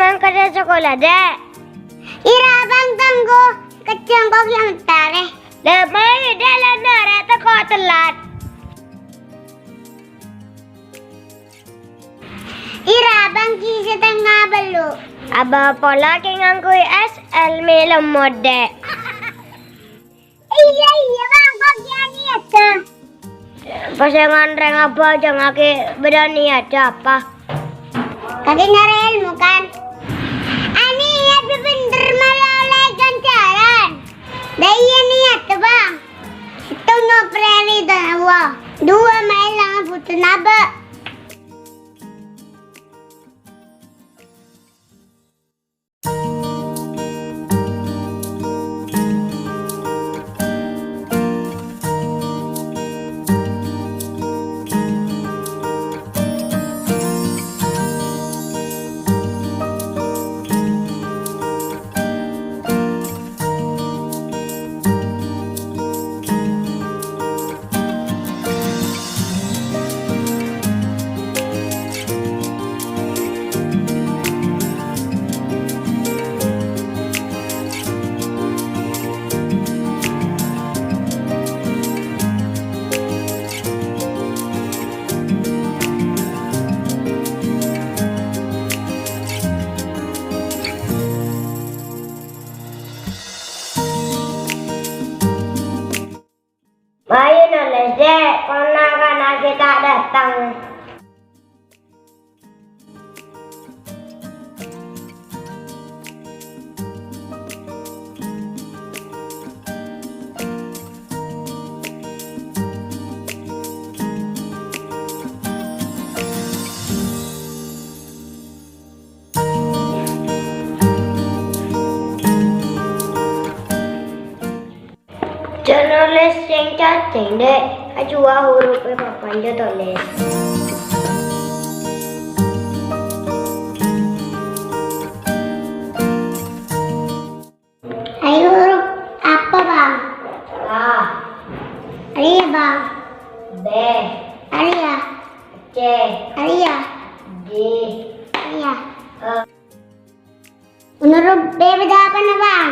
berangkat sekolah, Dek. Ira bang tunggu kecil kok yang tareh. Lemai dalam nara teko telat. Ira bang ki setengah belu. Aba pola ki ngangkui SL melem mode. Iya bang kok jadi itu. Pasangan reng apa jangan ki berani aja apa. Kaki nyari ilmu kan. Ani ya bener malah oleh ganjaran. Dah iya niat tuh bang. Itu no preri dan awal. Dua main lang butuh naba. Bayu nulis, Dek. Ponakan kita datang. Nulis yang cacing, Dek. Ajua hurufnya papan dia tulis. Ayo huruf apa bang? A. Alia bang. B. Alia. C. Alia. D. Alia. E. Menurut B beda apa na bang?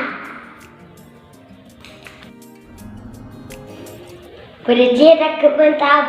Berjaya tak kebentab.